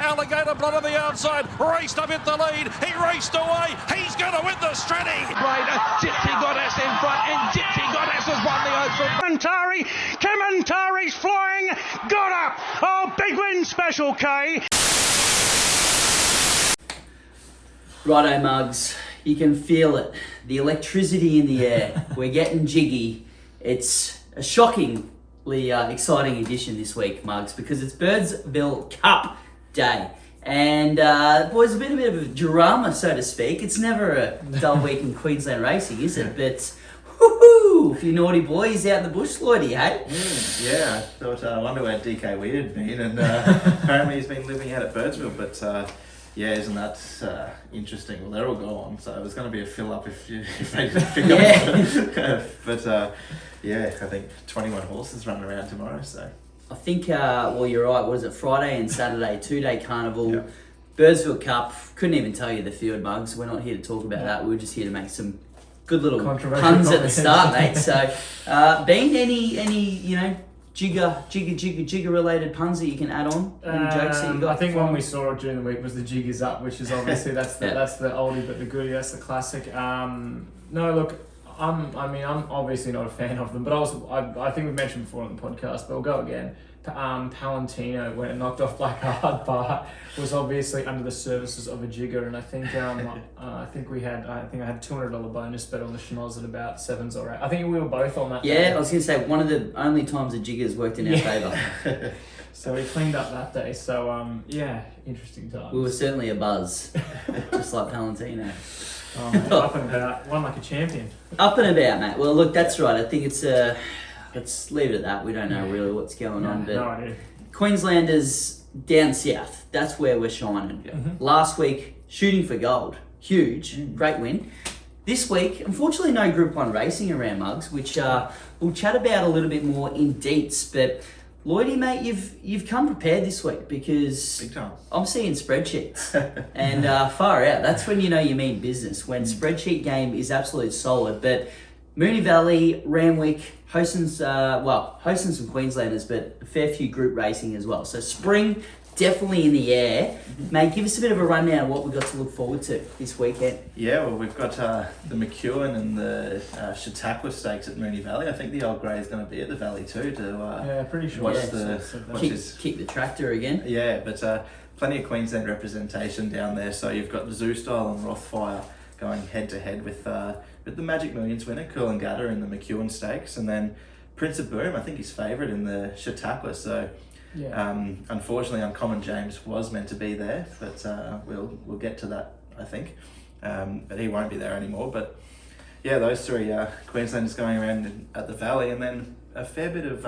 Alligator Blood on the outside. Raced up in the lead. He raced away. He's going to win the Stratty. Right, Gypsy Goddess in front, and Gypsy Goddess has won the Oaks. Kamantari's flying. Got up. Oh, big win special, K. Righto, Mugs. You can feel it. The electricity in the air. We're getting jiggy. It's a shockingly exciting edition this week, Mugs, because it's Birdsville Cup Day. And, boys, a bit of a drama, so to speak. It's never a dull week in Queensland racing, is it? But, woohoo! A few naughty boys out in the bush, Lloydy, hey? Yeah, I thought, I wonder where DK Weed had been, and apparently he's been living out at Birdsville, but yeah, isn't that interesting? Well, they're all gone, so it was going to be a fill-up if they didn't pick up. But yeah, I think 21 horses running around tomorrow, so... I think, well, you're right. What is it? Friday and Saturday, 2-day carnival. Yep. Birdsville Cup. Couldn't even tell you the field, Mugs. We're not here to talk about that. We're just here to make some good little puns at the start, mate. So, Bean, any jigger related puns that you can add on? Any jokes that you got? I think one we saw during the week was the jig is up, which is obviously that's the oldie but the goodie. That's the classic. No, look. I'm obviously not a fan of them, but I think we mentioned before on the podcast, but we'll go again. Palantino, when it knocked off Black Hard Bar, was obviously under the services of a jigger, and I think I think I had $200 bonus bet on the schnoz at about 7s or 8. I think we were both on that. Yeah, day. I was going to say one of the only times a jigger's worked in our favour. So we cleaned up that day. So yeah, interesting times. We were certainly a buzz, just like Palantino. Oh, mate, up and about, one like a champion. Up and about, mate. Well, look, that's right. I think it's let's leave it at that. We don't know really what's going on, but no idea. Queenslanders down south. That's where we're shining. Mm-hmm. Last week, shooting for gold, huge, great win. This week, unfortunately, no Group 1 racing around, Mugs, which we'll chat about a little bit more in deets, but. Lloydy, mate, you've come prepared this week because Big time. I'm seeing spreadsheets and far out. That's when you know you mean business, when spreadsheet game is absolute solid. But Moonee Valley, Randwick, hosting some Queenslanders, but a fair few group racing as well. So spring definitely in the air. Mate, give us a bit of a rundown of what we've got to look forward to this weekend. Yeah, well, we've got the McEwen and the Chautauqua Stakes at Moonee Valley. I think the old grey is going to be at the Valley too to pretty sure. watch Kick the tractor again. Yeah, but plenty of Queensland representation down there. So you've got Zoo Style and Rothfire going head to head with the Magic Millions winner, Coolangatta in the McEwen Stakes, and then Prince of Boom, I think he's favourite in the Chautauqua. So. Yeah. Unfortunately, Uncommon James was meant to be there, but we'll get to that, I think. But he won't be there anymore. But yeah, those three Queenslanders going around at the Valley, and then a fair bit of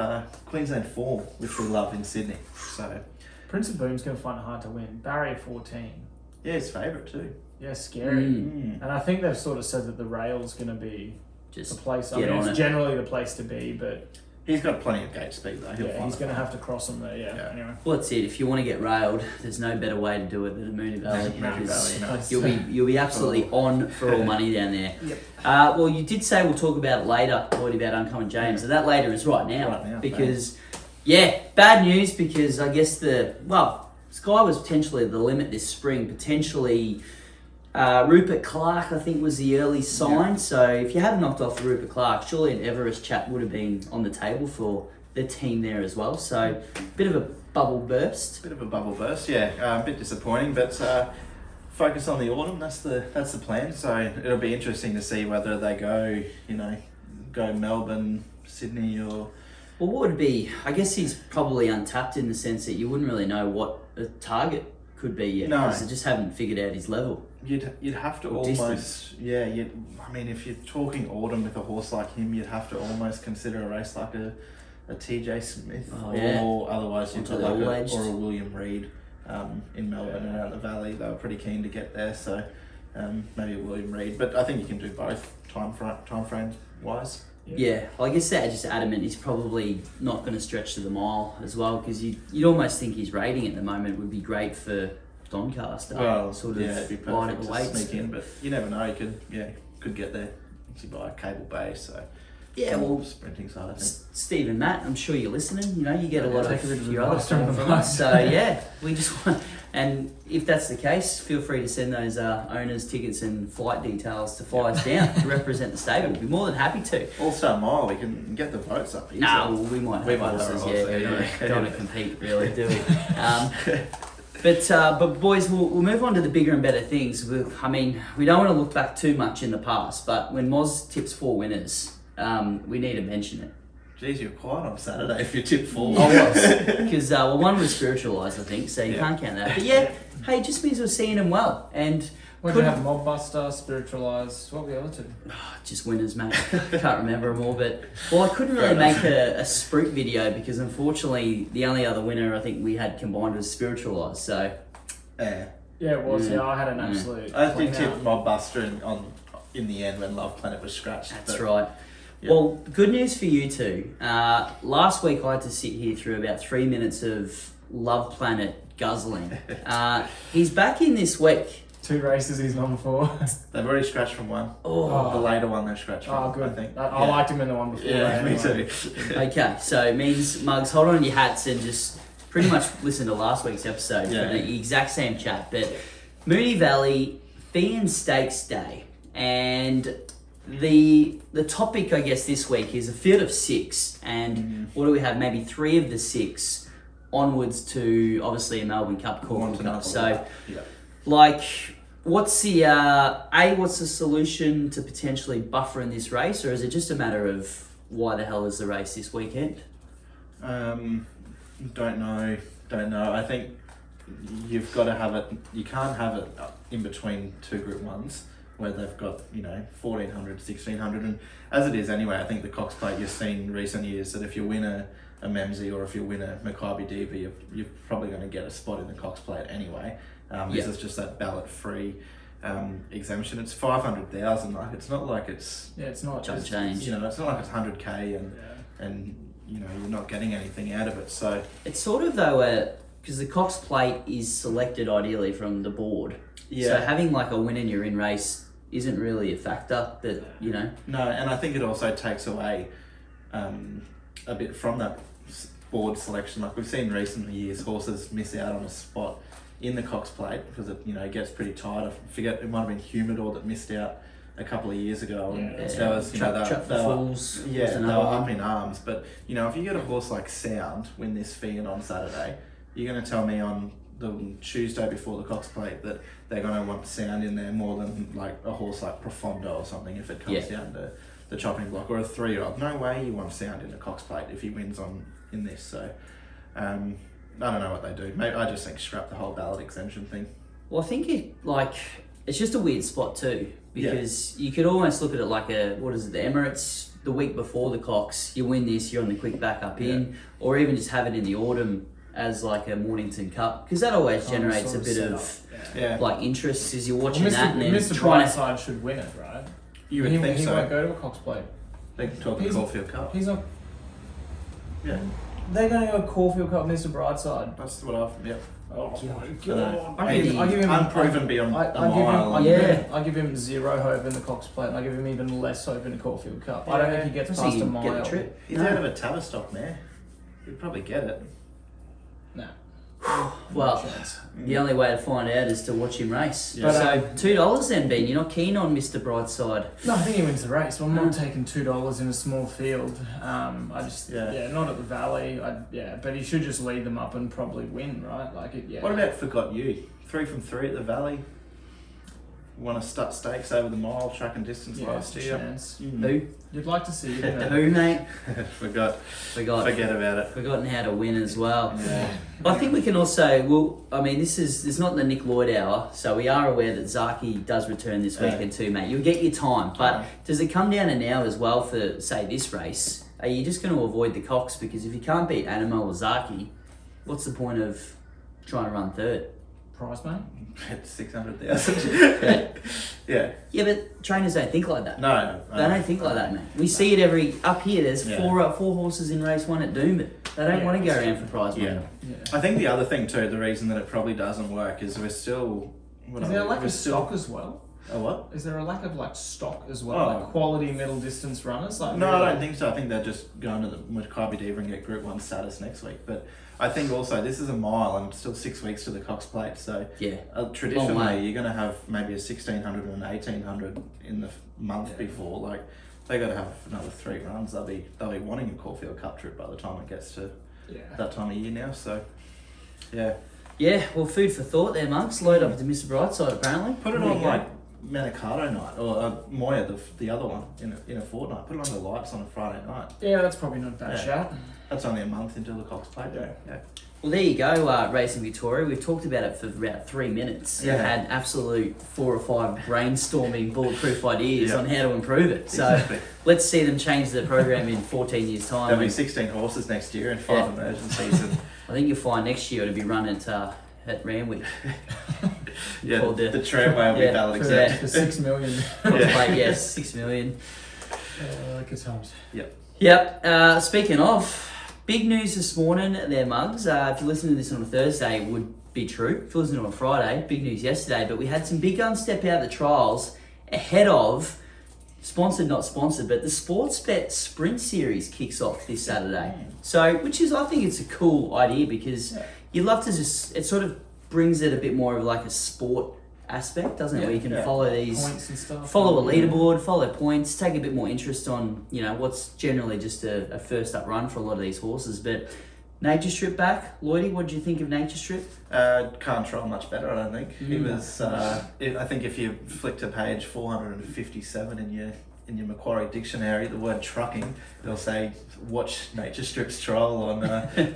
Queensland form, which we love in Sydney. So Prince of Boom's going to find it hard to win. Barrier 14. yeah, he's favourite too. Yeah, scary. And I think they've sort of said that the rail's going to be Just the place. get on it's it. generally the place to be, but He's got plenty of gate speed though. he's going to have to cross them there. Yeah. Anyway. Well, that's it. If you want to get railed, there's no better way to do it than a Moonee Valley. Moonee Valley, no. You'll be absolutely on for all money down there. Yep. Well, you did say we'll talk about it later, Lloyd, about Uncommon James, and that later is right now. Because, bad news because I guess Sky was potentially the limit this spring. Potentially, Rupert Clark, I think, was the early sign. So if you hadn't knocked off Rupert Clark, surely an Everest chat would have been on the table for the team there as well. So bit of a bubble burst. Yeah. A bit disappointing, but focus on the autumn. That's the plan. So it'll be interesting to see whether they go Melbourne, Sydney, or. Well, what would be? I guess he's probably untapped in the sense that you wouldn't really know what a target could be yet. No, because they just haven't figured out his level. You'd have to or almost distance. I mean, if you're talking autumn with a horse like him, you'd have to almost consider a race like a TJ Smith, or otherwise you'd Onto put the like all-aged. or a William Reid in Melbourne and out the Valley. They were pretty keen to get there, so maybe a William Reid. But I think you can do both time frame wise. Yeah, well, I guess they're just adamant he's probably not going to stretch to the mile as well, because you'd almost think his rating at the moment would be great for Doncaster. It'd be line perfect at the to weights. sneak in, but you never know. You could get there by Cable Bay. So Yeah, well, sprinting side, I think. Steve and Matt, I'm sure you're listening. You know, you get a lot take a bit of of your other advice from form from them. us. So yeah, we just want And if that's the case, feel free to send those owners' tickets and flight details to fly us down to represent the stable. We'd be more than happy to. All-Star Mile, we can get the votes up. No, we might have horses, yeah. Don't want to compete, really, do we? But boys, we'll move on to the bigger and better things. We don't want to look back too much in the past, but when Moz tips 4 winners, we need to mention it. Geez, you're quiet on Saturday if you tip 4. I was, because one was spiritualised, I think, so you can't count that. But hey, it just means we're seeing them well. And what did you have? Mobbuster, Spiritualised, what were the other 2? Just winners, mate. Can't remember them all, but I couldn't really make a Sprint video because unfortunately the only other winner I think we had combined was Spiritualised. So yeah, it was. Yeah, I had an absolute. I did tip Mobbuster in the end when Loveplanet was scratched. That's right. Yep. Well, good news for you two. Last week I had to sit here through about 3 minutes of Loveplanet guzzling. He's back in this week. 2 races he's on for. They've already scratched from one. Oh. The later one they've scratched from. Oh, good. I think. I liked him in the one before. Yeah, anyway. me too. Okay, so it means, Mugs, hold on your hats and just pretty much listen to last week's episode for the exact same chat. But Moonee Valley, Fee and Stakes Day. And the topic, I guess, this week is a field of 6. And what do we have? Maybe 3 of the 6 onwards to, obviously, a Melbourne Cup, Caulfield Cup. So... Like, what's the solution to potentially buffering this race, or is it just a matter of why the hell is the race this weekend? Don't know. I think you've got to have it. You can't have it in between 2 Group 1s where they've got 1,400, 1,600, and as it is anyway. I think the Cox Plate you've seen in recent years that if you win a Memsey or if you win a Maccabi Diva, you're probably going to get a spot in the Cox Plate anyway. This is just that ballot-free exemption. It's 500,000. Like it's not like it's it's not just change. It's not like it's 100k and you're not getting anything out of it. So it's sort of though because the Cox Plate is selected ideally from the board. So having like a win in your in race isn't really a factor. No, and I think it also takes away a bit from that board selection. Like we've seen in recent years, horses miss out on a spot in the Cox Plate because it gets pretty tight. I forget, it might have been Humidor that missed out a couple of years ago. And that was, Trap for Fools. They were up in arms. But, if you get a horse like Sound win this Fian on Saturday, you're going to tell me on the Tuesday before the Cox Plate that they're going to want Sound in there more than like a horse like Profondo or something if it comes down to the chopping block, or a 3-year-old. No way you want Sound in the Cox Plate if he wins in this. So, I don't know what they do. Maybe I just think scrap the whole ballot exemption thing. Well, I think it's just a weird spot too, because you could almost look at it like the Emirates the week before the Cox. You win this, you're on the quick back up in, or even just have it in the autumn as like a Mornington Cup, because that always generates a bit of like interest as you're watching that. And then Mr. Brightside should win it, right? You would think he so. Won't go to a Cox Plate. They can talk the Caulfield Cup. He's not. Yeah. They're going to go Caulfield Cup, Mr. Brightside. That's what I've. Yep. Oh my God! I give him unproven beyond a mile. I give him 0 hope in the Cox Plate, and I give him even less hope in the Caulfield Cup. I don't think he gets past a mile. Get the trip. He's out of a Tavistock mare. He'd probably get it. No. Well, the only way to find out is to watch him race. Yeah. So $2 then, Ben. You're not keen on Mr. Brightside? No, I think he wins the race. Well, I'm not taking $2 in a small field. I just not at the Valley. But he should just lead them up and probably win, right? Like it. Yeah. What about Forgot You? 3 from 3 at the Valley. Won a stakes over the mile track and distance last year. Chance. Who? You'd like to see it. Who, mate? Forget about it. Forgotten how to win as well. Yeah. I think we can also. This is not the Nick Lloyd hour, so we are aware that Zaki does return this weekend too, mate. You'll get your time, but does it come down to now as well for say this race? Are you just going to avoid the Cox because if you can't beat Animo or Zaki, what's the point of trying to run third? Price, mate. 600,000. Yeah, but trainers don't think like that. No. They don't think like that, man. We see it up here. There's four horses in race 1 at Doomben. They don't want to go around for prize money. Yeah. I think the other thing too, the reason that it probably doesn't work is we're still. Is there a lack of stock as well? A what? Is there a lack of stock as well? Like quality middle distance runners? No, I don't think so. I think they're just going to the Maccabi Diva and get Group 1 status next week. But I think also this is a mile and still 6 weeks to the Cox Plate. So Yeah. traditionally you're going to have maybe a 1,600 and an 1,800 in the month before. Like they got to have another 3 runs. They'll be wanting a Caulfield Cup trip by the time it gets to that time of year now. So yeah. Yeah, well, food for thought there, Monks. Load up to Mr. Brightside, apparently. Put it on like Manicato night or Moya, the other one in a fortnight. Put it on the lights on a Friday night. Yeah, that's probably not a bad Yeah. shout. That's only a month until the Cox Plate. Yeah. Well, there you go, Racing Victoria. We've talked about it for about 3 minutes. Yeah. Had absolute 4 or 5 brainstorming bulletproof ideas Yeah. on how to improve it. So Exactly. let's see them change the program in 14 years' time. There'll be 16 horses next year and 5 emergencies. And I think you'll find next year it'll be run at Randwick. Called the tramway will be ballot For, exempt. for 6 million. Yes, 6 million. Good times. Yep. Speaking of, big news this morning there, Mugs. If you're listening to this on a Thursday, it would be true. If you're listening on a Friday, big news yesterday. But we had some big guns step out of the trials ahead of, sponsored, not sponsored, but the Sportsbet Sprint Series kicks off this Saturday. So, which is, I think it's a cool idea because you'd love to just, it sort of brings it a bit more of like a sport aspect, doesn't it? Where you can follow these, Points and stuff. follow a leaderboard, follow points, take a bit more interest on, what's generally just a first up run for a lot of these horses. But Nature Strip back. Lloydy, what do you think of Nature Strip? Can't trial much better, I don't think. He was. I think if you flick to page 457 in your Macquarie dictionary, the word trucking, they'll say watch Nature Strip's trial on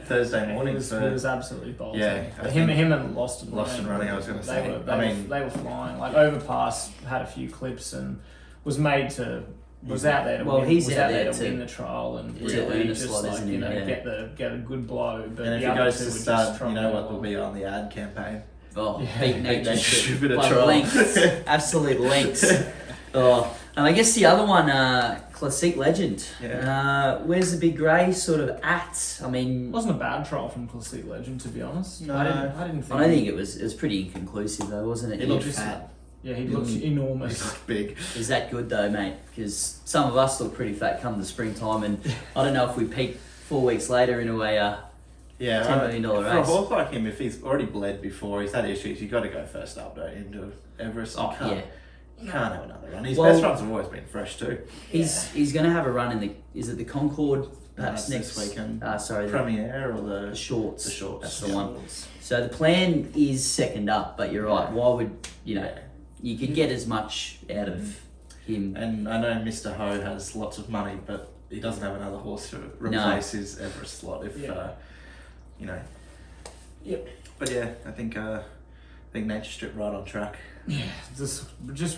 Thursday morning. It was absolutely bolting. Yeah, I him think and Lost and Running. I was going to say. They were flying. Like Overpass had a few clips and was made to. Was out there to Well, win. he's was out out there there to to- win the trial and to really earn a just slot, like isn't he? Yeah. get a good blow. But And if the he other goes two to were start, just you know what will trucking be on the ad campaign. Oh, Yeah. beat Nature Nature Strip Strip at a by trial. lengths, absolute lengths. Oh, and I guess the other one, Classic Legend. Yeah. Where's the big grey sort of at? I mean, It wasn't a bad trial from Classic Legend, to be honest. No. I didn't think. I don't think it was pretty inconclusive though, wasn't it? He looked just- fat. Yeah, he looked enormous. He looked big. Is that good though, mate? Because some of us look pretty fat come the springtime, and I don't know if we peak 4 weeks later into a Yeah, $10 million for a race. horse like him, if he's already bled before, he's had issues, you've got to go first up, don't you, into Everest. Oh, You can't have another run. His Well- best runs have always been fresh too. He's going to have a run in the Concorde perhaps This next weekend. sorry, the Premiere or the shorts. The shorts. That's the yeah. one. So the plan is second up, but you're right. Why would you could get as much out of him? And I know Mr. Ho has lots of money, but he doesn't have another horse to replace his Everest slot. If Yep. But yeah, I think Nature Strip right on track. Yeah, just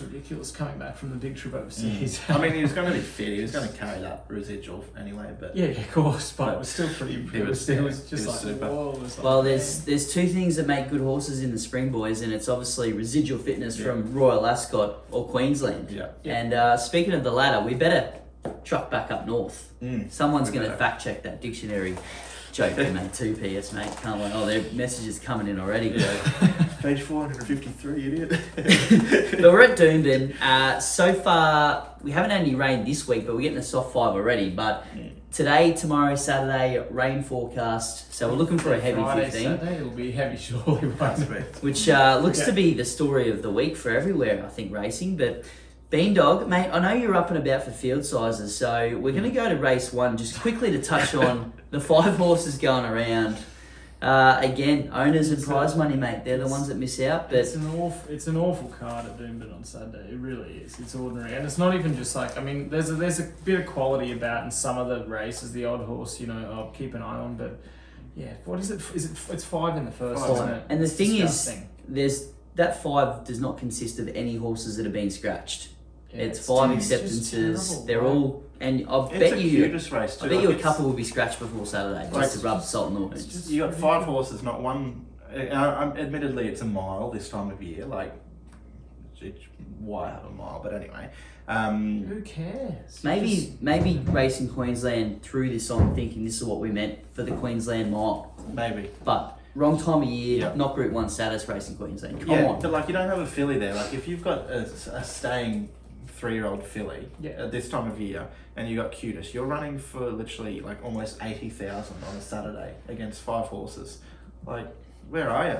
ridiculous coming back from the big trip overseas. I mean, he was going to be fit. He was going to carry that residual anyway. But Yeah, of course, but it was still pretty. It was just was like super. whoa. It was like, Well, man. there's two things that make good horses in the spring, boys, and it's obviously residual fitness from Royal Ascot or Queensland. Yeah. And speaking of the latter, we better truck back up north. Someone's We going to better. fact check that dictionary joke, mate. 2 PS, mate. Can't wait. Oh, their messages coming in already. Page 453, idiot. But we're at Doomben. So far, we haven't had any rain this week, but we're getting a soft 5 already. But today, tomorrow, Saturday, rain forecast. So we're looking for a heavy Friday, 15. Saturday, it'll be heavy, surely. won't it? Which looks to be the story of the week for everywhere, I think, racing. But Beandog, mate, I know you're up and about for field sizes, so we're going to go to race 1 just quickly to touch on the 5 horses going around. Again, owners and prize money, mate, they're the ones that miss out. But It's an awful card at Doomben on Saturday. It really is. It's ordinary, and it's not even just like, I mean, there's a bit of quality about in some of the races. The odd horse, I'll keep an eye on, but yeah, what is it? It's 5 in the first, Five. isn't it? And the It's thing disgusting. is, that 5 does not consist of any horses that have been scratched. Yeah, it's 5 just acceptances. terrible, They're right? all, and I It's bet a you, cutest race too. I bet you a Like, couple will be scratched before Saturday, Like, just to rub salt in the wounds. just- You got 5 horses, not one. Admittedly, it's a mile this time of year. Like, why have a mile? But anyway, Who cares? Maybe Racing Queensland threw this on thinking this is what we meant for the Queensland mile. maybe. But wrong time of year, Yeah. not Group 1 status Racing Queensland. Come Yeah, on. but like you don't have a filly there. Like if you've got a staying 3-year-old filly Yeah. at this time of year, and you got Cutest, you're running for literally like almost 80,000 on a Saturday against 5 horses. Like, where are you?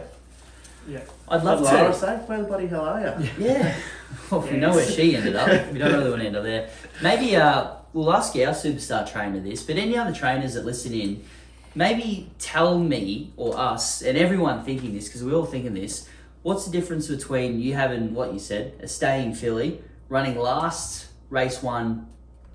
Yeah. I'd love What Lara to. say? Where the bloody hell are you? Yeah. Well, we know where she ended up. We don't really want to end up there. Maybe we'll ask our superstar trainer this, but any other trainers that listen in, maybe tell me or us and everyone thinking this, because we're all thinking this, what's the difference between you having, what you said, a staying filly, running last race 1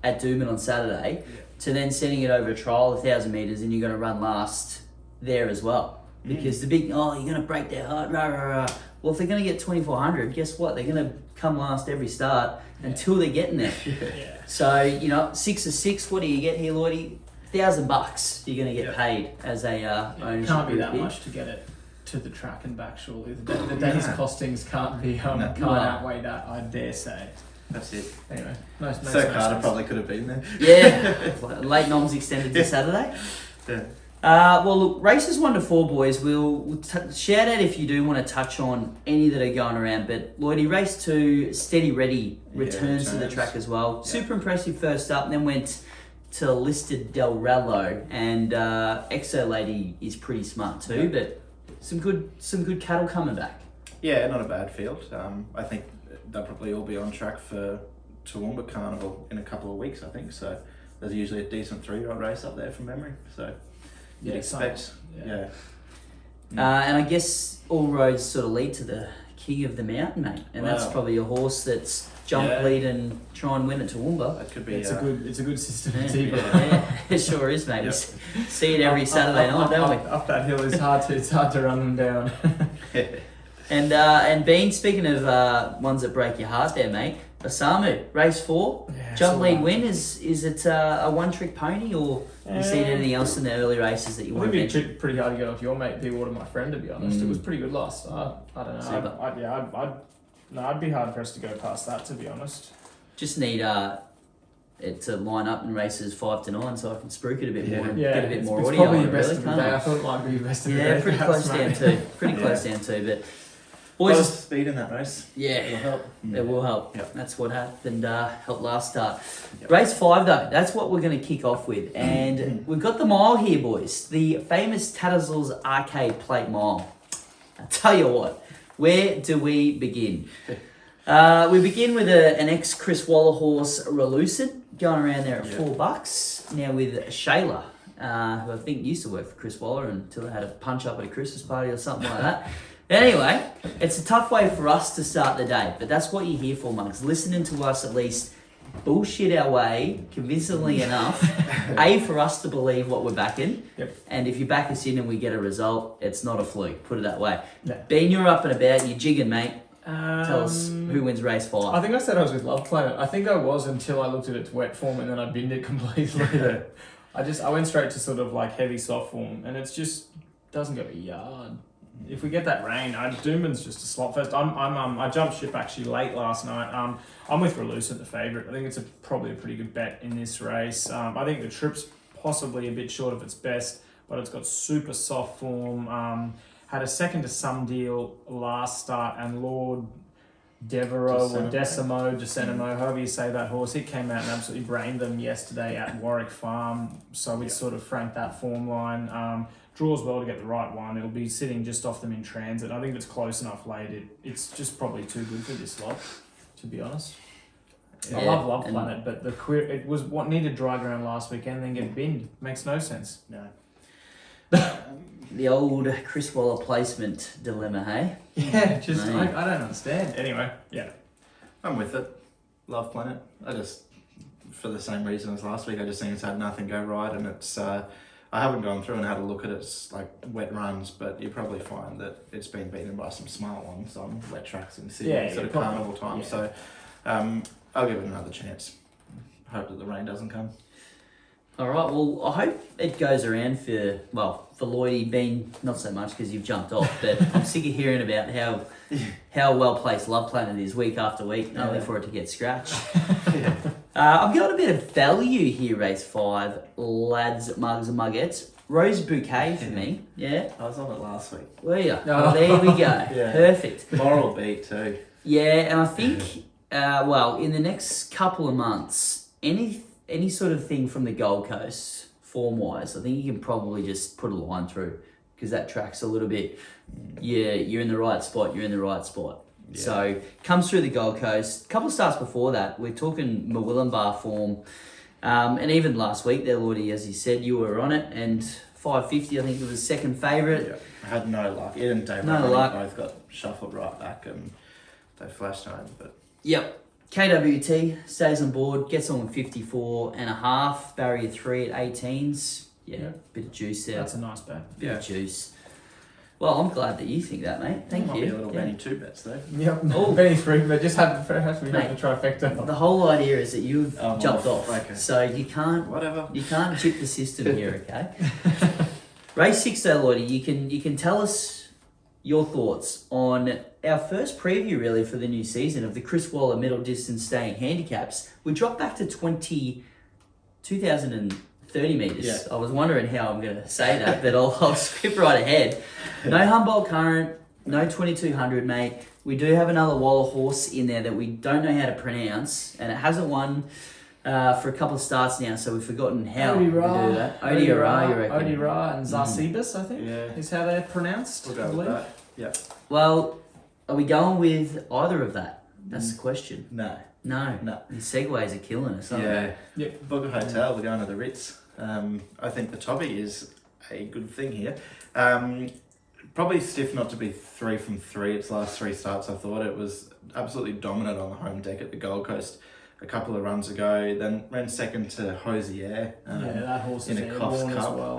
at Doomben on Saturday, to then sending it over a trial 1,000 metres and you're going to run last there as well? Because the big, you're going to break their heart, rah, rah, rah. Well, if they're going to get 2,400, guess what? They're going to come last every start until they're getting there. Yeah. So, 6 of 6, what do you get here, Lloydy? $1,000 you're going to get paid as a ownership Can't be group that here. much to get it to the track and back, surely. The day's costings can't be can't No. outweigh that, I dare say. That's it. Anyway, no So Carter probably could have been there. Yeah, late noms extended to Saturday. Yeah. Well, look, races 1 to 4, boys. We'll shout out if you do want to touch on any that are going around. But Lloydie, race 2, Steady Ready returns to the track as well. Yeah. Super impressive first up, and then went to Listed Del Rallo, and Exo Lady is pretty smart too. But some good cattle coming back. Yeah, not a bad field. I think they'll probably all be on track for Toowoomba Carnival in a couple of weeks, I think. So there's usually a decent 3-year-old race up there from memory. So you'd Yeah, expect, same. yeah. And I guess all roads sort of lead to the King of the Mountain, mate. And that's Wow. probably a horse that's jump, lead, and try and win at Toowoomba. That could be It's a good system Yeah, to keep it. yeah, it sure is, mate. We Yep. see it every Saturday night, don't we? Up that hill is hard to. It's hard to run them down. And Bean, speaking of ones that break your heart there, mate, Osamu, race 4, Yeah, jump so lead hard. win, is it a one-trick pony, or have you seen anything else in the early races that you I want think to it'd mention? be pretty hard to get off your mate, P Water, my friend. To be honest, it was pretty good last start. I don't know. Super. I'd be hard pressed to go past that. To be honest. Just need it to line up in races 5 to 9 so I can spruik it a bit more and Yeah, get a bit it's, more it's audio probably on your it, best really, of the can't day. I I? thought it might be your best of the day. Yeah, pretty perhaps, close down mate. too. Pretty Yeah. close down too, but Boys, boys, speed in that race. It'll yeah, help. it will help. Yep. That's what happened. Helped last start. Yep. Race 5 though, that's what we're going to kick off with, and we've got the mile here, boys. The famous Tattersalls Arcade Plate Mile. I tell you what, where do we begin? We begin with an ex-Chris Waller horse, Relucent, going around there at $4. Now with Shayla, who I think used to work for Chris Waller until they had a punch up at a Christmas party or something like that. Anyway, it's a tough way for us to start the day, but that's what you're here for, Mugs. Listening to us at least bullshit our way convincingly enough, A, for us to believe what we're backing, Yep. and if you back us in and we get a result, it's not a fluke, put it that way. Yeah. Bean, you're up and about, you're jigging, mate. Tell us who wins race 5. I think I said I was with Loveplanet. I think I was until I looked at its wet form and then I binned it completely. I went straight to sort of like heavy soft form and it's just doesn't go a yard. If we get that rain, Doomben's just a slot fest. I jumped ship actually late last night. I'm with Relucent, the favourite. I think it's probably a pretty good bet in this race. I think the trip's possibly a bit short of its best, but it's got super soft form. Had a second to some deal last start, and Lord Devereaux or Decimo, however you say that horse, he came out and absolutely brained them yesterday at Warwick Farm. So we sort of franked that form line. Draws well to get the right one. It'll be sitting just off them in transit. I think it's close enough late. It's just probably too good for this lot, to be honest. I Yeah, love and- Loveplanet, but it was what needed dry ground last weekend, then get binned. Makes no sense. No. The old Chris Waller placement dilemma, hey? Yeah, just Mate. I don't understand. Anyway, yeah. I'm with it. Love Planet. I just, for the same reason as last week, I just think it's had nothing go right, and it's. I haven't gone through and had a look at its like wet runs, but you probably find that it's been beaten by some smart ones on wet tracks in Sydney, Yeah, sort of probably. carnival time. Yeah. So, I'll give it another chance. Hope that the rain doesn't come. All right, well, I hope it goes around for Lloydie, Bean, not so much because you've jumped off, but I'm sick of hearing about how well placed Loveplanet is week after week, only for it to get scratched. I've got a bit of value here, race 5, lads, mugs and muggettes. Rose Bouquet for me, yeah. I was on it last week. Were you? Oh, there we go. Yeah. Perfect. Moral beat too. Yeah, and I think Well, in the next couple of months, any sort of thing from the Gold Coast, form-wise, I think you can probably just put a line through because that track's a little bit, you're in the right spot, Yeah. So, comes through the Gold Coast. A couple of starts before that, we're talking Murwillumbah form. And even last week there, Lloydy, as you said, you were on it, and 550, I think it was second favourite. Yeah. I had no luck. It and Dave both got shuffled right back and they flashed home. But Yep. KWT stays on board, gets on with 54.5, barrier 3 at 18s. Yeah, bit of juice there. That's a nice bet. Bit of juice. Well, I'm glad that you think that, mate. Thank might you. be a little Benny 2 bets though. Yep. Oh. Benny 3, but just have the trifecta. The whole idea is that you've jumped off, okay. so you can't chip the system here, okay? Race 6 though, Lloydy, you can tell us your thoughts on our first preview really for the new season of the Chris Waller middle distance staying handicaps. We dropped back to 2,030 metres. Yeah. I was wondering how I'm going to say that, but I'll skip right ahead. No Humboldt Current, no 2,200, mate. We do have another Waller horse in there that we don't know how to pronounce, and it hasn't won for a couple of starts now, so we've forgotten how we do that. Odira, you reckon? Odira and Zarsibis, I think, is how they're pronounced. We'll go with that. Yeah. Well, are we going with either of that? That's the question. No. No. The segways are killing us, aren't they? Yep. Book a hotel, we're going to the Ritz. I think the topic is a good thing here. Probably stiff not to be 3 from 3 its last 3 starts. I thought it was absolutely dominant on the home deck at the Gold Coast a couple of runs ago. Then ran second to Hosier that horse in a Coffs Cup. as well.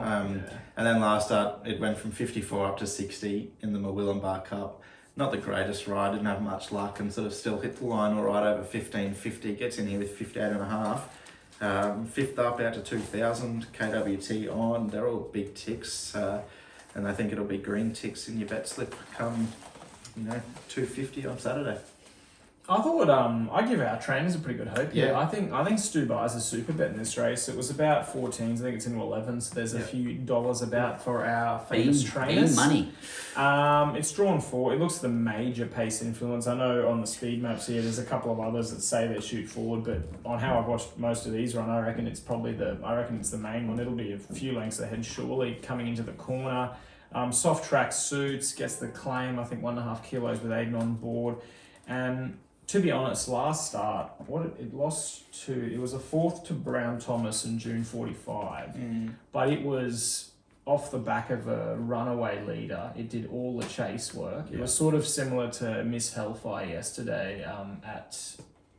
And then last start, it went from 54 up to 60 in the Murwillumbah Cup. Not the greatest ride, didn't have much luck and sort of still hit the line all right over 15.50. Gets in here with 58.5. Fifth up out to 2,000. KWT on. They're all big ticks. And I think it'll be green ticks in your bet slip come, 250 on Saturday. I thought I give our trainers a pretty good hope. Yeah. I think Stu buys a super bet in this race. It was about 14s. I think it's into 11s. So there's a few dollars about for our famous trainers. Money. It's drawn 4. It looks the major pace influence. I know on the speed maps here, there's a couple of others that say they shoot forward, but on how I've watched most of these run, I reckon it's the main one. It'll be a few lengths ahead surely coming into the corner. Soft track suits, gets the claim. I think 1.5 kilos with Aiden on board, and. To be honest, last start, it was a 4th to Brown Thomas in June 45, but it was off the back of a runaway leader. It did all the chase work. It was sort of similar to Miss Hellfire yesterday at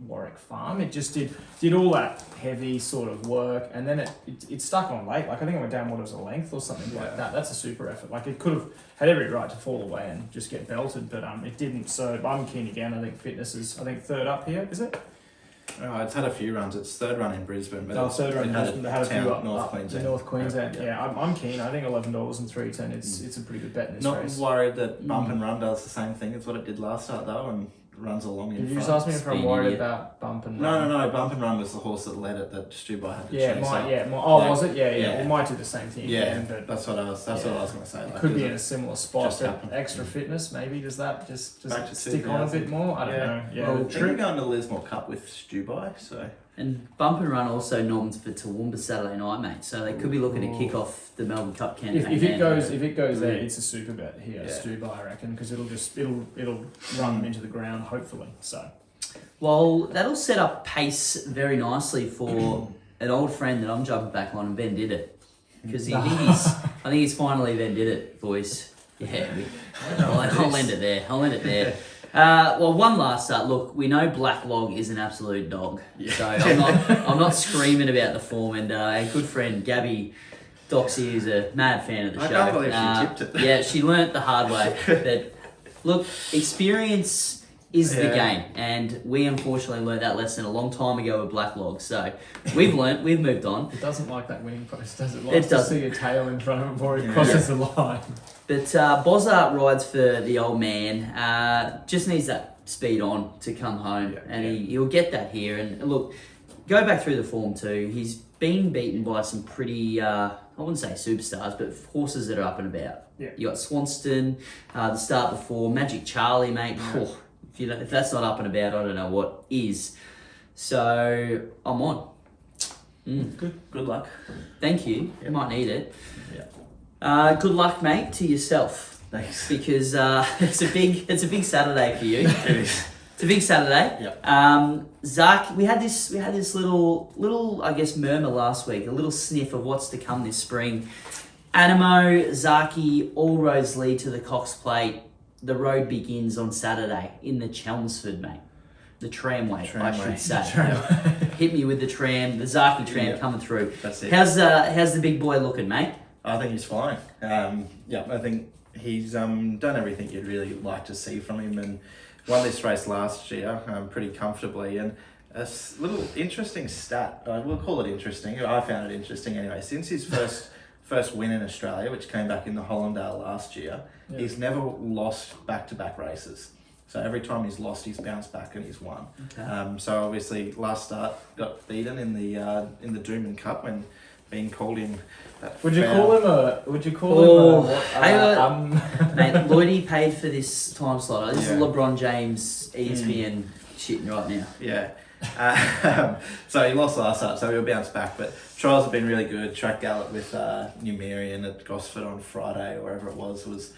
Warwick Farm. It just did all that heavy sort of work, and then it stuck on late. Like I think it went down what it was a length or something like that. That's a super effort. Like it could have had every right to fall away and just get belted, but it didn't. So I'm keen again. I think fitness is 3rd up here. Is it? It's had a few runs. It's 3rd run in Brisbane, but third run in Brisbane. They had a few up North Queensland. North Queensland. Yeah, I'm keen. I think $11 and 3.10. It's a pretty good bet in this race. Not worried that Bump and Run does the same thing as what it did last start though, and runs along in Did you front. just ask me if I'm worried about Bump and Run? No. Bump and Run was the horse that led it that Stubai had to chase. Was it? Yeah. We might do the same thing again, but that's what I was going to say. It could be in a similar spot, but extra fitness maybe. Does that just stick on a bit more? I don't know. Yeah. Well, we're going to Lismore Cup with Stubai, so. And Bump and Run also noms for Toowoomba Saturday night, mate. So they could be looking to kick off the Melbourne Cup campaign. If it goes there, it's a super bet here, Stubai, I reckon, because it'll run them into the ground, hopefully. So, well, that'll set up pace very nicely for an old friend that I'm jumping back on, and Ben did it because I think he's finally Ben did it, boys. Yeah, I'll end it there. Well, one last start. Look, we know Black Log is an absolute dog, so I'm not screaming about the form. And a good friend, Gabby Doxy, who's a mad fan of the show. I can't believe she tipped it. Yeah, she learnt the hard way that look, experience is the game, and we unfortunately learnt that lesson a long time ago with Black Log. So we've moved on. It doesn't like that winning post, does it? It does. To see a tail in front of him before he crosses the line. But Bozzart rides for the old man. Just needs that speed on to come home, he'll get that here. And look, go back through the form too. He's been beaten by some pretty, I wouldn't say superstars, but horses that are up and about. Yeah. You got Swanston, the start before, Magic Charlie, mate. If that's not up and about, I don't know what is. So I'm on. Good luck. Thank you. Yep. You might need it. Yeah. Good luck, mate, to yourself. Thanks. Because it's a big Saturday for you. It is. It's a big Saturday. Yep. Zach, we had this little I guess murmur last week, a little sniff of what's to come this spring. Animo, Zaki, all roads lead to the Cox Plate. The road begins on Saturday in the Chelmsford, mate. The tramway, I should say. Hit me with the tram, the Zaki tram coming through. That's it. How's the big boy looking, mate? I think he's flying. I think he's done everything you'd really like to see from him, and won this race last year pretty comfortably. And a little interesting stat, we'll call it interesting. I found it interesting anyway. Since his first win in Australia, which came back in the Hollandale last year, he's never lost back-to-back races. So every time he's lost, he's bounced back and he's won. Okay. So obviously, last start got beaten in the Doomben Cup when Bean called him. Would you call him a? Mate, Lloydy paid for this time slot. This is LeBron James ESPN shitting right now. Yeah. So he lost last start, so he'll bounce back. But trials have been really good. Track gallop with Numerian at Gosford on Friday, or wherever it was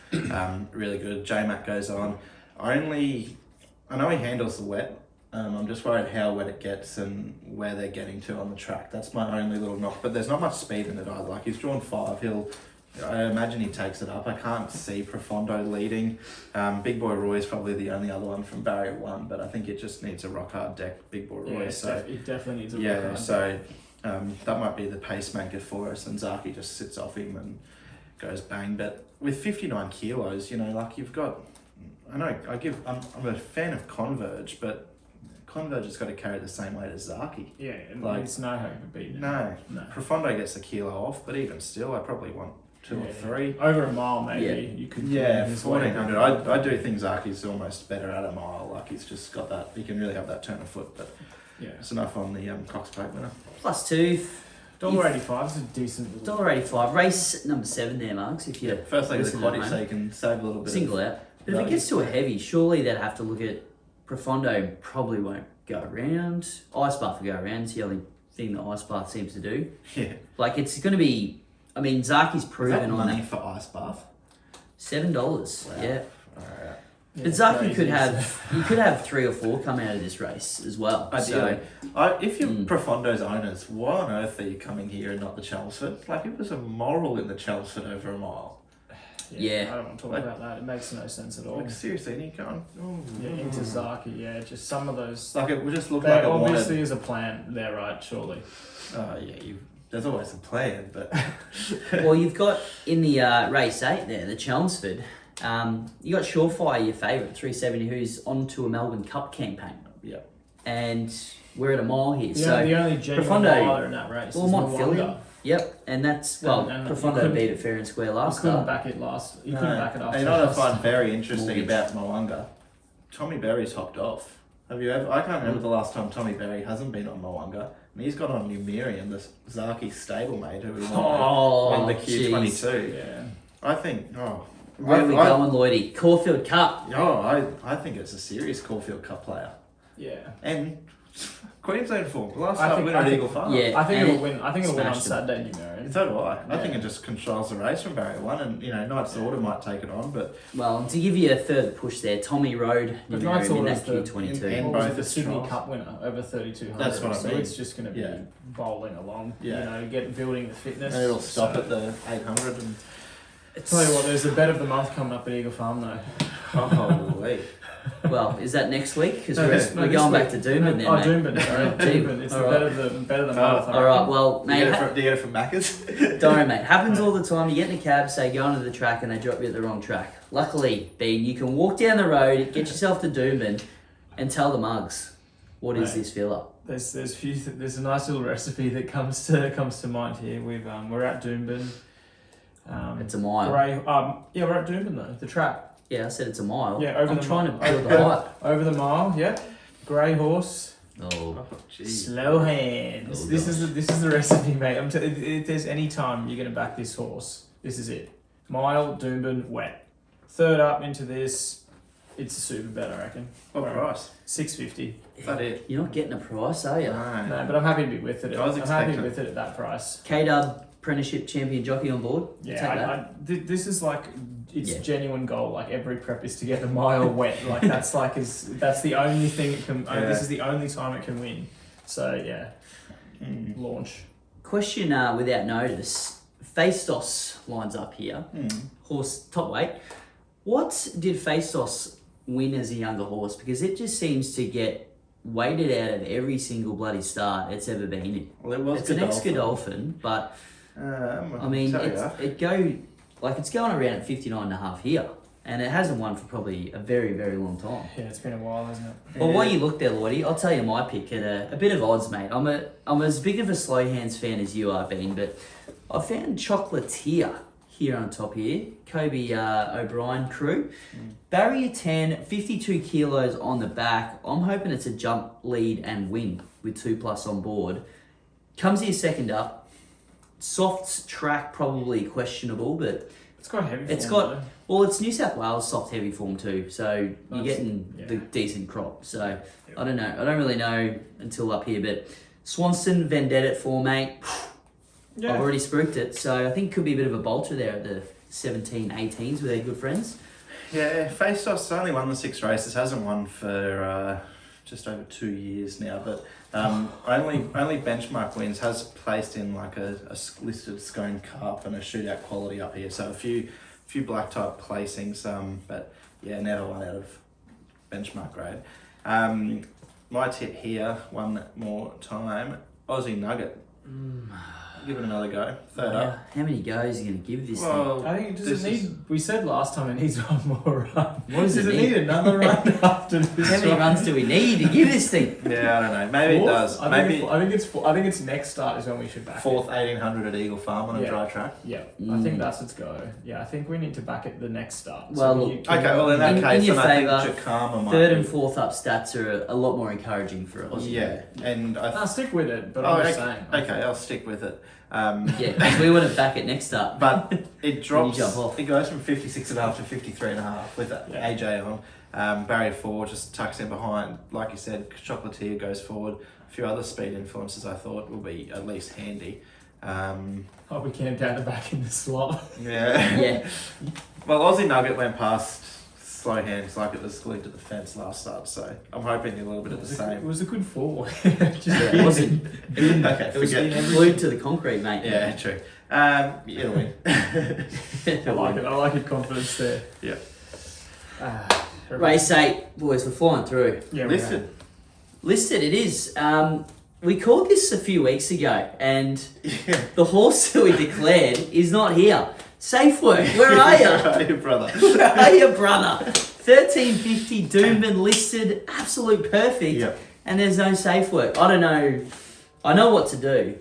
really good. J-Mac goes on. I know he handles the wet. I'm just worried how wet it gets and where they're getting to on the track. That's my only little knock. But there's not much speed in it either. Like, he's drawn 5. I imagine he takes it up. I can't see Profondo leading. Big Boy Roy's probably the only other one from Barrier 1, but I think it just needs a rock hard deck, Big Boy Roy. It definitely needs a rock hard deck. That might be the pacemaker for us, and Zaki just sits off him and goes bang. But with 59 kilos, you've got... I'm a fan of Converge, but Converge has got to carry the same weight as Zaki. Yeah, and it's no hope of beating him. No. Profondo gets a kilo off, but even still, I probably want 2 or 3. Over a mile, maybe. You could. Yeah, 1400. I do think Zaki's almost better at a mile. Like, he's just got that. He can really have that turn of foot. But it's enough on the Cox Plate winner. +2. $1.85 is a decent. $1.85. Race number 7 there, Marks. If you first leg of the quaddy, so you can save a little bit. Single out. But if it gets to a heavy, surely they'd have to look at Profondo. Probably won't go around. Ice Bath will go around. It's the only thing that Ice Bath seems to do. Yeah. Like, it's going to be... I mean, Zaki's proven on on money that. for Ice Bath. $7. Wow. Yeah. Alright. But Zaki could have 3 or 4 come out of this race as well. Ideally. If you're Profondo's owners, why on earth are you coming here and not the Chelmsford? Like, it was immoral in the Chelmsford over a mile. Yeah. I don't want to talk about that. It makes no sense at all. Like, seriously, and you're going... into Zaki, just some of those... Like, it would just look there like it obviously wanted... is a plan there, right, surely. There's always a plan, but... Well, you've got in the race 8 there, the Chelmsford, you got Surefire, your favourite, 370, who's on to a Melbourne Cup campaign. Yeah. And we're at a mile here. Yeah, so the only genuine miler in that race is Moonee. Yep, and that's, Profondo beat it fair and square last couldn't start. back it last. You couldn't back it after. You know what I find very interesting Mortgage. about Moanga? Tommy Berry's hopped off. Have you ever? I can't remember the last time Tommy Berry hasn't been on Moanga. And he's got on Numerian, the Zaki stablemate who won the Q22. Yeah. I think, Where are we going, Lloydy? Caulfield Cup. I think it's a serious Caulfield Cup player. Yeah. And Queensland form. Last I time think- winner I at think- Eagle Farm. Yeah. I think it'll win. I think it'll win on Smashed them. Saturday, Numerian. So do I. I think Yeah. it just controls the race from barrier 1, and Knights Order might take it on, but Well, to give you a further push there, Tommy Road, But Numerian Knights in Order's that Q22. in- What was both it, the its Sydney trials. Cup winner over 3,200. That's what I So mean. it's just going to be Yeah. bowling along. Yeah. Building the fitness. and it'll stop So- at the 800 and Tell you what, there's a bet of the month coming up at Eagle Farm though. holy. Well, is that next week? Because No, we're this going week. back to Doomben then, mate. Doomben, sorry. Doomben. It's the All bet right. of the month. All right, well, Do you mate, get it from Macca's? don't worry, mate. Happens all the time. You get in a cab, say go onto the track, and they drop you at the wrong track. Luckily, Bean, you can walk down the road, get yourself to Doomben, and tell the mugs what is this filler. There's a nice little recipe that comes to mind here. We're at Doomben. It's a mile. We're at Doomben though. The track. Yeah, I said it's a mile. Yeah, over I'm the trying to mile. build the height. Over the mile. Yeah. Grey horse. Oh, Oh, jeez. Slow hands. Oh, This is the recipe, mate. If there's any time you're gonna back this horse, this is it. Mile, Doomben, wet. Third up into this. It's a super bet, I reckon. What price? $6.50. Is that it? You're not getting a price, are you? No, but I'm happy to be with it. I was I'm happy expecting- with it at that price. K-Dub Apprenticeship Champion jockey on board. Take that. This is like it's Yeah. genuine goal. Like every prep is to get the mile wet. Like that's that's the only thing it can. This is the only time it can win. So yeah, launch. Question without notice. Faistos lines up here. Horse top weight. What did Faistos win as a younger horse? Because it just seems to get weighted out of every single bloody start it's ever been in. Well, it was It's an ex-Godolphin, but I mean, it's going around at 59.5 here, and it hasn't won for probably a very, very long time. Yeah, it's been a while, hasn't it? Well, while you look there, Lloydy, I'll tell you my pick at a bit of odds, mate. I'm as big of a slow hands fan as you are, Bean, but I found Chocolatier here on top here, Kobe O'Brien crew. Barrier 10, 52 kilos on the back. I'm hoping it's a jump, lead and win with 2+ on board. Comes here second up. Soft track, probably questionable, but It's got heavy. it's form, got, well, it's New South Wales soft heavy form too, so you're getting yeah. the decent crop. So I don't know. I don't really know until up here, but Swanson Vendetta at 4, mate. Yeah. I've already spooked it, so I think could be a bit of a bolter there at the 17, 18s with their good friends. Yeah, Faistos only won the 6 races, hasn't won for just over 2 years now, but only benchmark wins, has placed in like a listed Scone Cup and a shootout quality up here, so a few black type placings, but yeah, never won out of benchmark grade. My tip here, one more time, Aussie Nugget. Give it another go. Third up. How many goes are you going to give this thing? Well, I think this we said last time it needs one more run. What does Does it it need? need another run after this? How many runs do we need to give this thing? yeah, I don't know. Maybe it does. Maybe I think it's next start is when we should back fourth it. 1800 at Eagle Farm on a Yeah. dry track. Yeah, I think that's its go. Yeah, I think we need to back it the next start. Well, So look, you- Okay, well in that In case, your then I favour, think Jacama might. Third be- and fourth up stats are a lot more encouraging for us. Yeah, and I. I'll stick with it, but Oh, I'm just okay, saying. okay, I'll stick with it. Yeah, 'cause we want to back it next up. But it drops. jump off. It goes from 56.5 to 53.5 with Yeah. AJ on. Barrier 4 just tucks in behind. Like you said, Chocolatier goes forward. A few other speed influences I thought will be at least handy. Oh, we can't down the back in the slot. Yeah. Yeah, Well, Aussie Nugget went past slow hands like it was glued to the fence last start, so I'm hoping a little bit of the It same. was a good fall. it wasn't. Okay, It was forget. glued to the concrete, mate. Yeah, true. It'll win. I like it. I like your confidence there. Yeah. Race 8, boys, we're flying through. Yeah, Listed. Listed, it is. We called this a few weeks ago, and the horse that we declared is not here. Safe work, where are you? Where are you, brother? Where are you, brother? 1350 Doomben listed, absolute perfect. Yep. And there's no safe work. I don't know. I know what to do,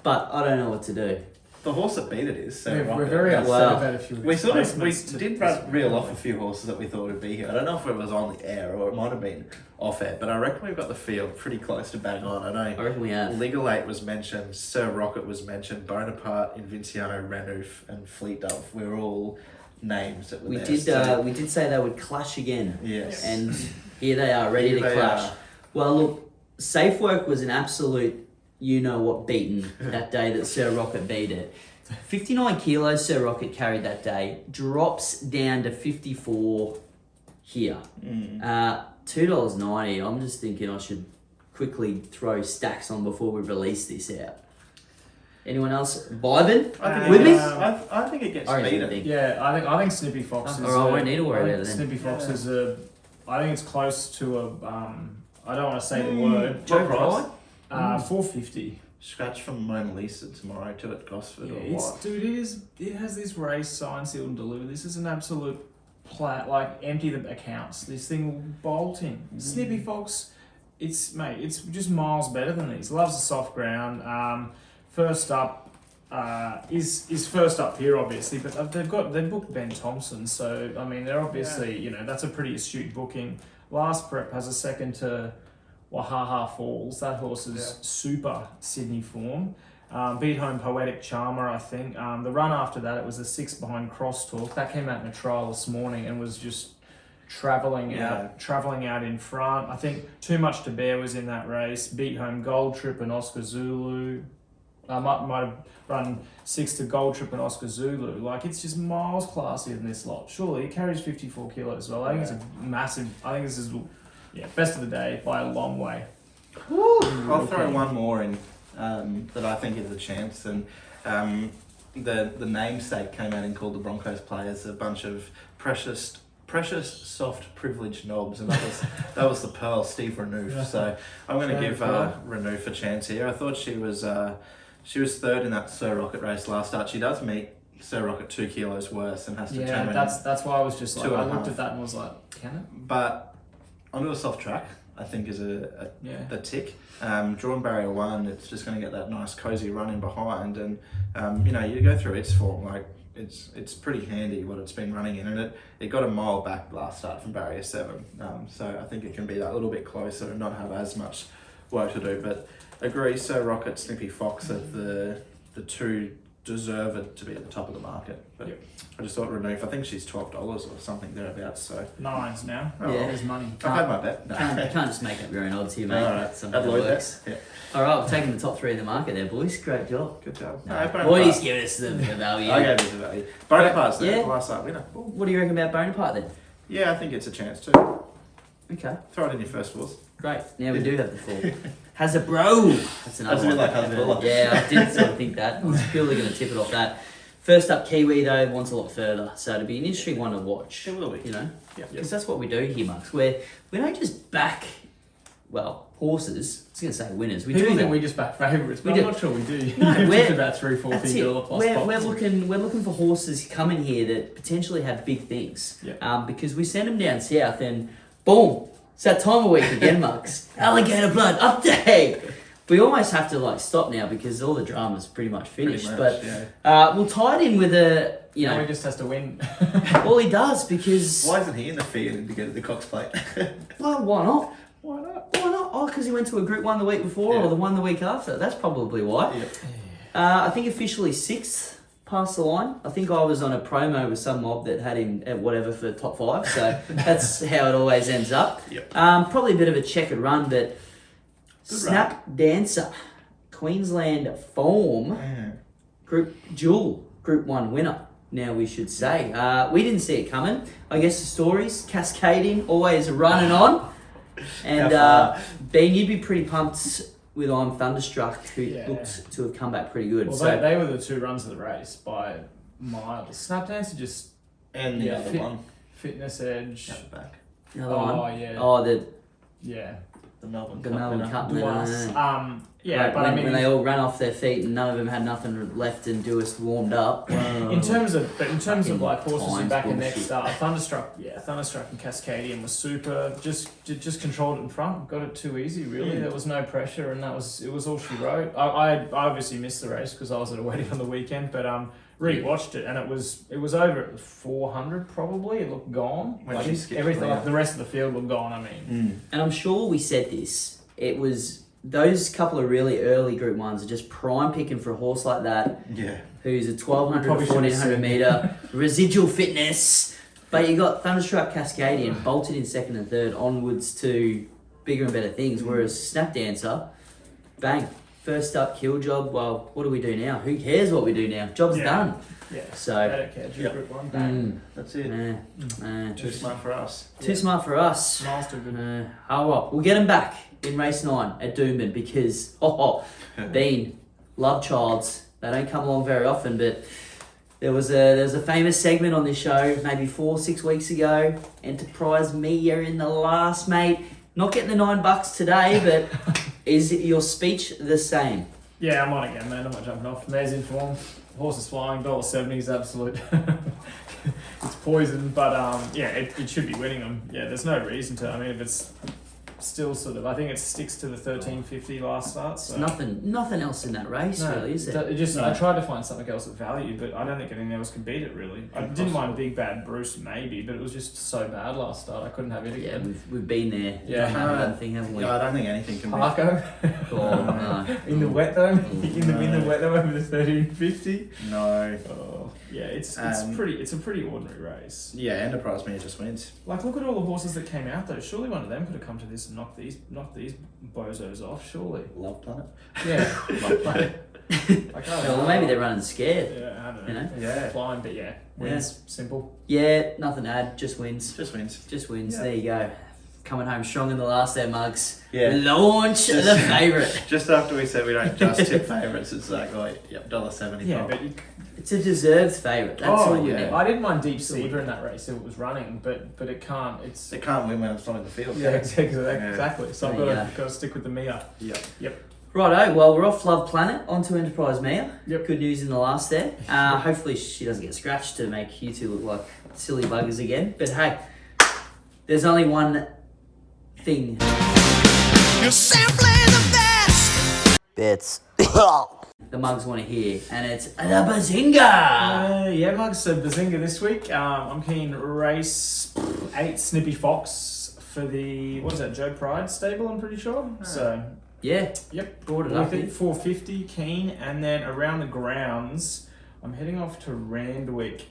but I don't know what to do. The horse that beat it is. So We're very upset Wow. about a few We placements to did this reel off a week. few horses that we thought would be here. I don't know if it was on the air or it might have been off air, but I reckon we've got the field pretty close to bang on. I I know reckon we have. Legalate was mentioned, Sir Rocket was mentioned, Bonaparte, Invinciano, Renouf, and Fleet Dove. We're all names that were We there. did. so- We did say they would clash again, yes. and here they are, ready Here to they clash. are. Well, look, safe work was an absolute, you know what, beaten that day that Sir Rocket beat it. 59 kilos Sir Rocket carried that day, drops down to 54 here. $2.90. I'm just thinking I should quickly throw stacks on before we release this out. Anyone else vibing I think, with it me? gets, I think it gets I reckon beaten. Yeah, I think Snippy Fox is. Alright, I won't need to worry I about think it then. Snippy Fox is a. I think it's close to a. I don't want to say the word. Joe Price. 450. Scratch from Mona Lisa tomorrow to at Gosford Yeah, or it's what? dude. It has this race signed, sealed, and delivered. This is an absolute empty the accounts. This thing will bolt in. Snippy Fox, it's just miles better than these. Loves the soft ground. First up is first up here obviously, but they've booked Ben Thompson, so I mean they're obviously that's a pretty astute booking. Last prep has a second to Wahaha Falls. That horse is super Sydney form. Beat home Poetic Charmer, I think. The run after that, it was a 6 behind Crosstalk. That came out in a trial this morning and was just travelling out in front. I think Too Much to Bear was in that race. Beat Home Gold Trip and Oscar Zulu. I might have run 6 to Gold Trip and Oscar Zulu. Like, it's just miles classier than this lot. Surely it carries 54 kilos as well. I think it's a massive. I think this is best of the day by a long way. I'll throw one more in that I think is a chance, and the namesake came out and called the Broncos players a bunch of precious, soft, privileged knobs, and that was the Pearl, Steve Renouf. So I'm going to give Renouf a chance here. I thought she was third in that Sir Rocket race last start. She does meet Sir Rocket 2 kilos worse and has to turn in. That's why I was just like, I looked at that and was like, can it? But onto a soft track, I think is a tick. Drawn barrier 1, it's just going to get that nice cozy run in behind, and you go through its form, like it's pretty handy what it's been running in, and it got a mile back last start from barrier 7. So I think it can be that little bit closer and not have as much work to do. But agree, Sir Rocket, Snippy Fox are the two deserved to be at the top of the market. But I just thought Renouf, I think she's $12 or something thereabouts. So 9s now. Yeah. There's money. I've had my bet. No. Can't just make up your own odds here, mate. All right. Something that works. Yeah. All right, we're taking the top 3 in the market there, boys. Great job. Good job. Boydie's giving us the value. I gave us the value. Bonaparte's there, last start winner. What do you reckon about Bonaparte then? Yeah, I think it's a chance too. Okay. Throw it in your first fours. Great. Now we do have the 4. Hasbro. That's another That's a bit one. like Hasbro. Yeah, I did sort of think that. I was purely going to tip it off that. First up, Kiwi though wants a lot further, so it'll be an interesting one to watch. It will be. Because that's what we do here, Marks. We don't just back, horses. I was going to say winners. We People do think that. we just back favourites, but We I'm do. not sure we do. No, We're just about $3, That's $14 it. plus We're pops. looking for horses coming here that potentially have big things. Because we send them down south and boom, it's that time of week again, Marks. Alligator blood update. We almost have to stop now because all the drama's pretty much finished. We'll tie it in with a Now he just has to win. well, he does because Why isn't he in the field to get the Cox Plate? well, why not? Why not? Why not? Oh, because he went to a Group 1 the week before or the one the week after. That's probably why. I think officially 6th past the line. I think I was on a promo with some mob that had him at whatever for top 5. So that's how it always ends up. Probably a bit of a checkered run, but Snap Dancer, Queensland form, Group 1 winner. Now we should say. We didn't see it coming. I guess the stories, cascading, always running on. And Bean, you'd be pretty pumped with I'm Thunderstruck, who looked to have come back pretty good. Well, so they were the 2 runs of the race by miles. Snap Dancer just And the other one. Fitness Edge. At the back. the other one. Yeah. Oh, The Melbourne the Cup Melbourne winner. Cup Duas. winner. But I mean, when they all ran off their feet and none of them had nothing left and Duas warmed up. in terms of like horses who times back in next bullshit. start, Thunderstruck and Cascadian was super. Just controlled it in front, got it too easy. Really, there was no pressure, and it was all she wrote. I obviously missed the race because I was at a wedding on the weekend, but rewatched it and it was over at 400 probably. It looked gone. When she skipped Everything, around. the rest of the field looked gone. I mean, And I'm sure we said this. It was those couple of really early Group 1s are just prime picking for a horse like that. Yeah. Who's a 1200 Probably or should have 1400 seen. metre residual fitness. But you got Thunderstruck Cascadian bolted in 2nd and 3rd onwards to bigger and better things. Whereas Snap Dancer, bang, first up kill job. Well, what do we do now? Who cares what we do now? Job's done. yeah. So I don't care. Group 1, bang. That's it. Too smart for us. Too smart for us. Smiles too good. We'll get him back in race 9 at Doomben because Bean, love childs. They don't come along very often, but there was a famous segment on this show maybe 4-6 weeks ago. Enterprise Media in the last, mate. Not getting the $9 today, but is your speech the same? Yeah, I'm on again, man. I'm not jumping off. Mare's in form. Horse is flying. $1.70 is absolute. It's poison, but it should be winning them. Yeah, there's no reason to. I mean, if it's still sort of, I think it sticks to the 1350 last start. So. Nothing else in that race, really, is there? I tried to find something else of value, but I don't think anything else can beat it. Really, I didn't mind Big Bad Bruce maybe, but it was just so bad last start. I couldn't have it Yeah, again. we've been there. Yeah. Done that one thing, haven't we? I don't think anything can be. Parko Oh, no. in the wet though. In the wet though over the 1350. No. Oh. Yeah, it's Um, it's a pretty ordinary race. Yeah, Enterprise Mare just wins. Like, look at all the horses that came out though. Surely one of them could have come to this and knocked these bozos off. Surely. Loveplanet. Yeah. Loveplanet. Like, I don't Well, know. maybe they're running scared. Yeah, I don't know. You know? Yeah. Flying, but yeah, wins. Simple. Yeah, nothing to add. Just wins. Just wins. Just wins. Yeah. There you go. Coming home strong in the last there, Mugs. Yeah. Launch the favourite. Just after we said we don't just tip favourites, it's like, oh, yep, $1.70. Yeah, but It's a deserved favourite. That's all we yeah. need. I didn't mind Deep Silver in that race if it was running, but it can't. It's They can't win when it's not in the field. yeah, exactly. Yeah. Exactly. So I've There got you to stick with the Mia. Yep. Righto, well, we're off Loveplanet onto Enterprise Mare. Yep. Good news in the last there. Hopefully she doesn't get scratched to make you two look like silly buggers again. But hey, there's only one thing. You're simply the best. Bits. The Mugs want to hear, and it's the Bazinga! Yeah, Mugs. So Bazinga this week. I'm keen race 8 Snippy Fox for the what is that Joe Pride stable? I'm pretty sure. So Yeah, yep, brought it I up. think Here. 450 keen, and then around the grounds, I'm heading off to Randwick.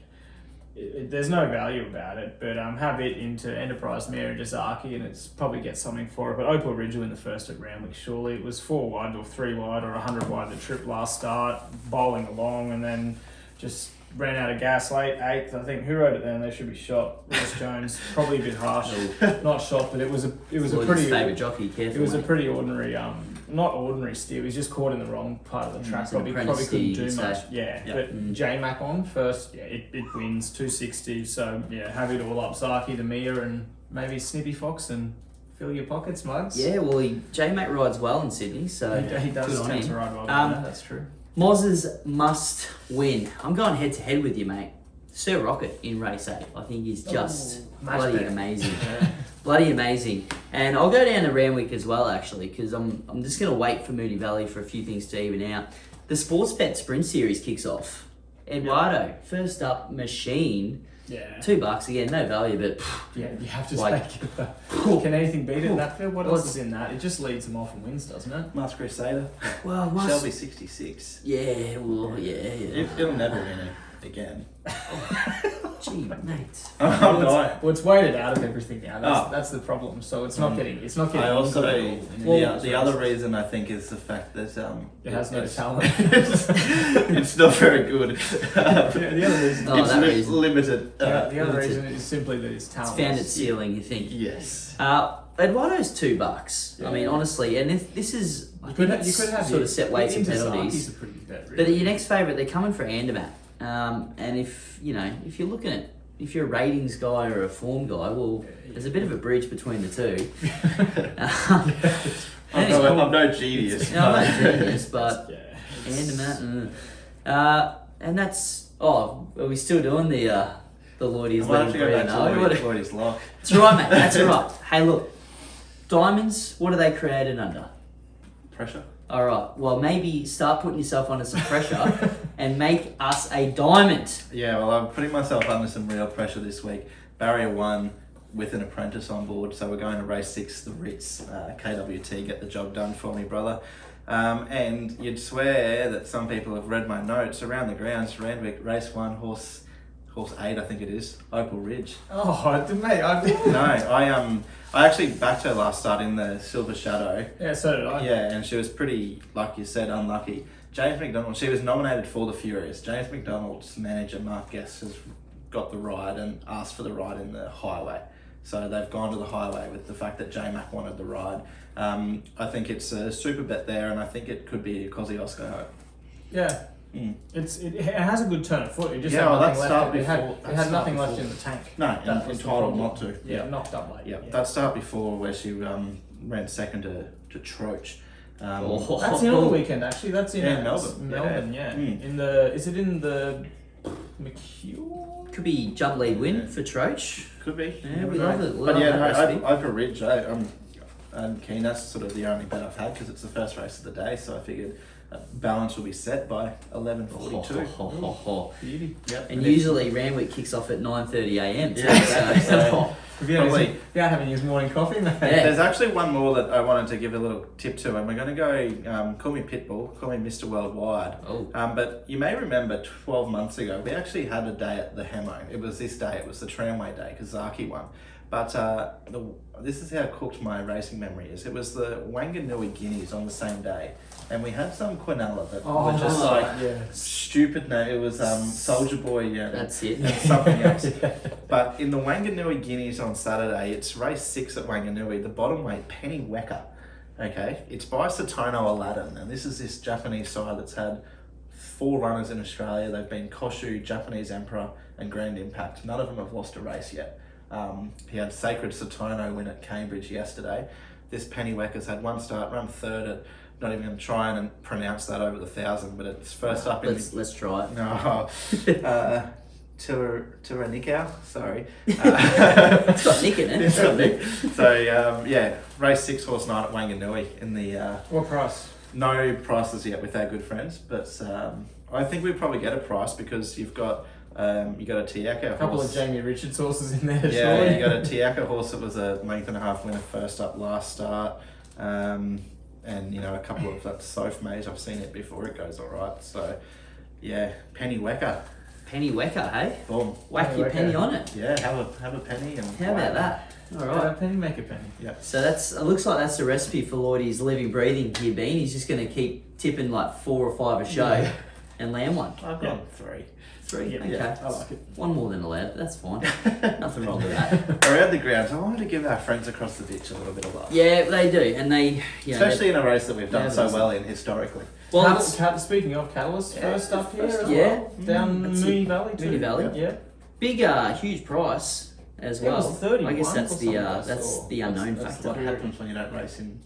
There's no value about it, but have it into Enterprise Mare and Jazaki, and it's probably get something for it. But Opal Ridge will win the first at Randwick, surely. It was 4 wide or 3 wide or 100 wide the trip last start, bowling along, and then just ran out of gas late, 8th. I think who rode it then? They should be shot. Ross Jones, probably a bit harsh, not shot, but it was a pretty favourite jockey. Careful. it was a mate. pretty ordinary, not ordinary steer. He's just caught in the wrong part of the track. it's an Probably apprentice couldn't steer, do you'd much. say. Yeah, Yeah. but J-Mac on first. Yeah, it wins 260. So yeah, have it all up. Zaki, the Mia, and maybe Snippy Fox, and fill your pockets, Mugs. Yeah, well, J-Mate rides well in Sydney, so he does good on tend him. to ride well. That's true. Moz's must win. I'm going head to head with you, mate. Sir Rocket in race 8. I think he's just match bloody bet. amazing. Bloody amazing. And I'll go down to Randwick as well, actually, because I'm just going to wait for Moonee Valley for a few things to even out. The Sports Bet Sprint Series kicks off. Eduardo, first up, Machine. Yeah. $2 again, no value, but Yeah, you have to Like- take it. Can anything beat it in that field? What else is in that? It just leads them off and wins, doesn't it? Mask Crusader. well, must. Shelby 66. Yeah, well, yeah. It'll never win it again. Gee, mate. I'm not. Well, it's weighted out of everything now. Oh. That's the problem. So it's not getting. It's not getting. I also, Well, the other reason I think is the fact that It has no it's- talent. it's not very good. Yeah, the other reason. Oh, it's that reason. limited. the other limited. reason is simply that it's It's talent. found its ceiling, you think? Yes. Eduardo's $2. I mean, Yeah. honestly, and if this is, I You think could it's have sort of set weights and penalties. A pretty bet, But really. your next favourite, they're coming for Andermatt. And if you're looking at, if you're a ratings guy or a form guy, well, there's a bit of a bridge between the two. I'm no genius. No, I'm not genius, but Yeah. Andermatt. And that's. Oh, are we still doing the Lloydies I might have to go Breathe? back No, to what- Lloydy's lock. That's right, mate. That's right. Hey, look, diamonds. What are they created under? Pressure. All right. Well, maybe start putting yourself under some pressure and make us a diamond. Yeah, well, I'm putting myself under some real pressure this week. Barrier 1 with an apprentice on board, so we're going to race 6, the Ritz KWT. Get the job done for me, brother. And you'd swear that some people have read my notes around the grounds. Randwick, race 1, horse 8, I think it is, Opal Ridge. Oh, mate, No, I actually backed her last start in the Silver Shadow. Yeah, so did I. Yeah, and she was pretty, like you said, unlucky. James McDonald, she was nominated for the Furious. James McDonald's manager, Mark Guest, has got the ride and asked for the ride in the highway. So they've gone to the highway with the fact that J-Mac wanted the ride. I think it's a super bet there, and I think it could be a Kosciuszko hope. Yeah. Mm. It has a good turn of foot. It just Yeah, had well, nothing that left. start It had, before- it that had start nothing left before. in the tank. No, That was the entitled problem. not to. Yeah, knocked up late. Yeah, that start before where she ran second to Troach. That's the other weekend actually. That's in Yeah, Melbourne. Melbourne, yeah. Mm. Is it in the McHugh? Could be jump lead win for Troach. Could be. Yeah, we love it. But yeah, that recipe. Opal Ridge, I'm keen. That's sort of the only bet I've had because it's the first race of the day. So I figured balance will be set by 11:42. Beauty. Yep. And usually Randwick kicks off at 9:30 a.m. too. Yeah, exactly. So, Probably. Without having his morning coffee, mate. Yeah. There's actually one more that I wanted to give a little tip to, and we're going to go, call me Pitbull, call me Mr. Worldwide. Oh. But you may remember 12 months ago, we actually had a day at the Hemo. It was this day, it was the tramway day, Kazaki won. But this is how cooked my racing memory is. It was the Wanganui Guineas on the same day, and we had some Quinella that were just like stupid name. It was Soldier Boy, that's it. and something else. But in the Wanganui Guineas on Saturday, it's race 6 at Wanganui, the bottom weight, Penny Wecker. Okay, it's by Satono Aladdin, and this is this Japanese side that's had 4 runners in Australia. They've been Koshu, Japanese Emperor, and Grand Impact. None of them have lost a race yet. He had Sacred Satono win at Cambridge yesterday. This Penny Wecker's had one start, run third at, not even going to try and pronounce that over the 1,000, but it's first up in Let's try it. No, Turanikau, sorry. It's got Nick in it. It's got Nick. So, race 6 horse night at Wanganui in the... What price? No prices yet with our good friends, but I think we probably get a price because you've got... you got a Tiaka horse. A couple of Jamie Richards horses in there, Yeah, surely. you got a Tiaka horse that was a length and a half winner first up last start. And, a couple of that Soph Maze, I've seen it before, it goes alright. So, yeah, Penny Wecker. Penny Wecker, hey? Boom. Whack Penny your Wecker. penny on it. Yeah, have a penny. And How about that? All right. Penny, make a penny. Yeah. So it looks like that's the recipe for Lloydy's living, breathing here, Bean. He's just going to keep tipping like 4 or 5 a show and land one. I've gone 3. 3? Yeah, Okay. yeah, I like it. One more than allowed, but that's fine. Nothing wrong with that. Around the grounds, I wanted to give our friends across the ditch a little bit of love. Yeah, they do. And they, Especially in a race that we've done Yeah, so that's- well in historically. well, Speaking of Catalyst, first up here as Yeah. well. Down That's Moonee it. Valley too. Moonee Valley. Yeah. big, huge price as It was well. 31 I guess that's or the something I saw. unknown That's factor. What happens when you don't race in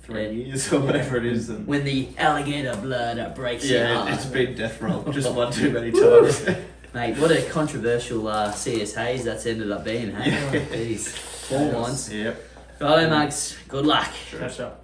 3 Yeah. years or whatever it is? And When the alligator blood breaks your yeah, heart. it's been death roll. Just one too many times. Mate, what a controversial CS Hayes that's ended up being, hey? Yeah. Jeez. 4 lines. Yep. Righto, Mugs. Good luck. Catch up.